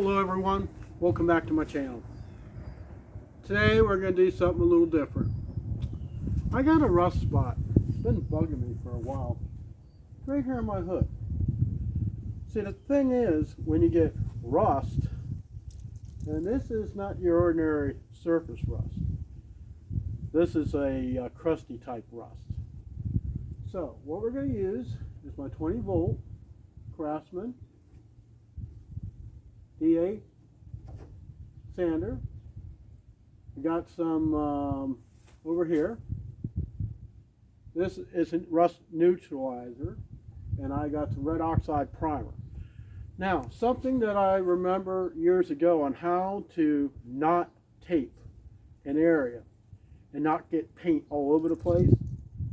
Hello everyone, welcome back to my channel. Today we're going to do something a little different. I got a rust spot. It's been bugging me for a while. Right here on my hood. See, the thing is, when you get rust, and this is not your ordinary surface rust. This is a crusty type rust. So what we're going to use is my 20 volt Craftsman DA sander. We got some over here. This is a rust neutralizer, and I got some red oxide primer. Now, something that I remember years ago on how to not tape an area and not get paint all over the place,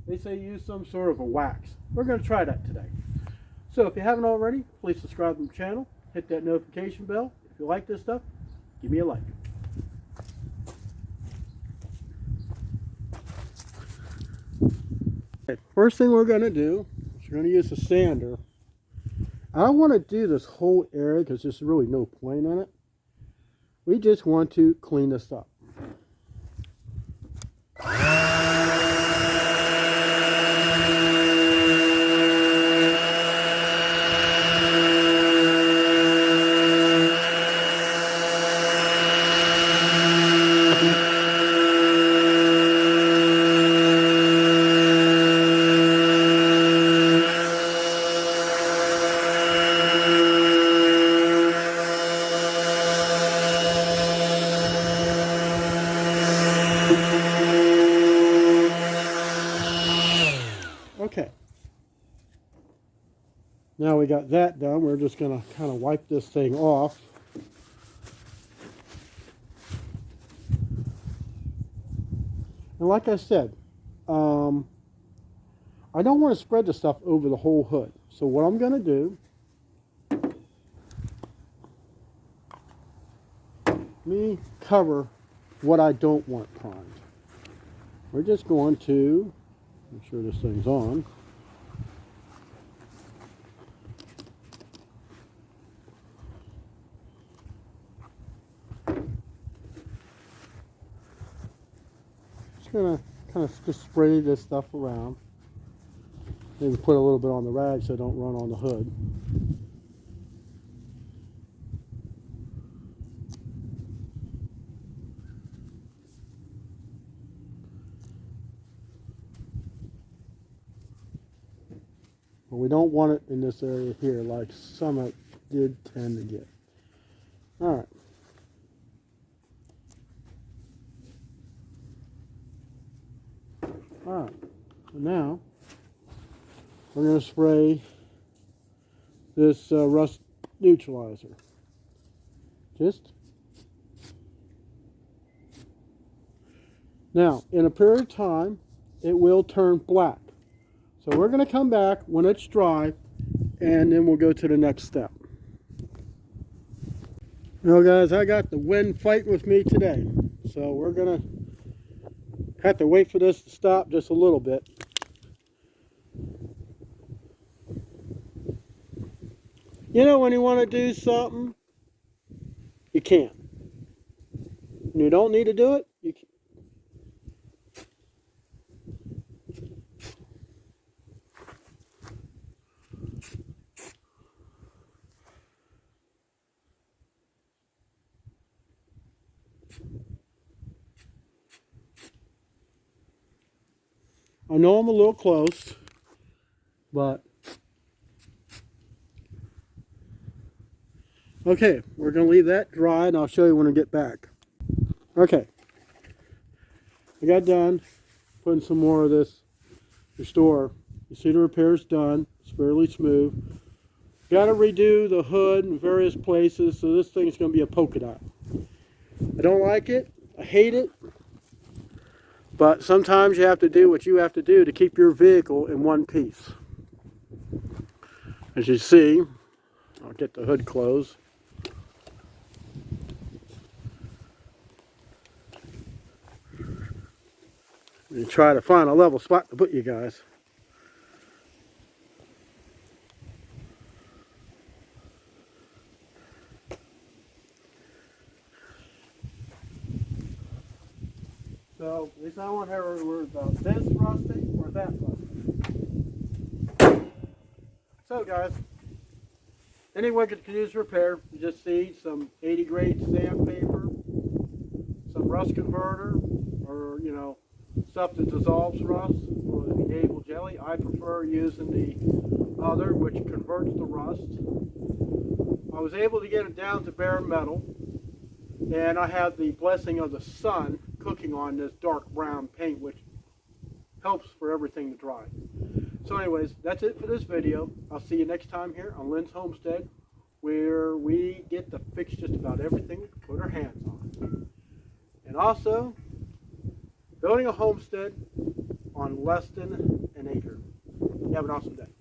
they say use some sort of a wax. We're going to try that today. So if you haven't already, please subscribe to the channel. Hit that notification bell. If you like this stuff, give me a like. Okay, first thing we're going to do is we're going to use a sander. I don't want to do this whole area because there's really no point in it. We just want to clean this up. Okay, now we got that done. We're just going to kind of wipe this thing off. And like I said, I don't want to spread the stuff over the whole hood. So what I'm going to do, let me cover what I don't want primed. We're just going to make sure this thing's on. Just gonna kind of just spray this stuff around. Maybe put a little bit on the rag so it don't run on the hood. But we don't want it in this area here like some of it did tend to get. Alright. Alright. So now we're going to spray this rust neutralizer. Just. Now, in a period of time, it will turn black. So we're going to come back when it's dry, and then we'll go to the next step. Now guys, I got the wind fighting with me today. So we're going to have to wait for this to stop just a little bit. You know, when you want to do something, you can't. And you don't need to do it, you can't. I know I'm a little close, but okay, we're going to leave that dry and I'll show you when I get back. Okay, I got done putting some more of this restore. You see the repair's done. It's fairly smooth. Got to redo the hood in various places, so this thing's going to be a polka dot. I don't like it. I hate it. But sometimes you have to do what you have to do to keep your vehicle in one piece. As you see, I'll get the hood closed. You try to find a level spot to put you guys. So at least I don't want to hear words about this rusting or that rusting. So guys, anyone could use repair. You just see some 80 grade sandpaper, some rust converter, or stuff that dissolves rust, or the Gable jelly. I prefer using the other, which converts the rust. I was able to get it down to bare metal, and I have the blessing of the sun cooking on this dark brown paint, which helps for everything to dry. So anyways, that's it for this video. I'll see you next time here on Lynn's Homestead, where we get to fix just about everything we can put our hands on. And also, building a homestead on less than an acre. You have an awesome day.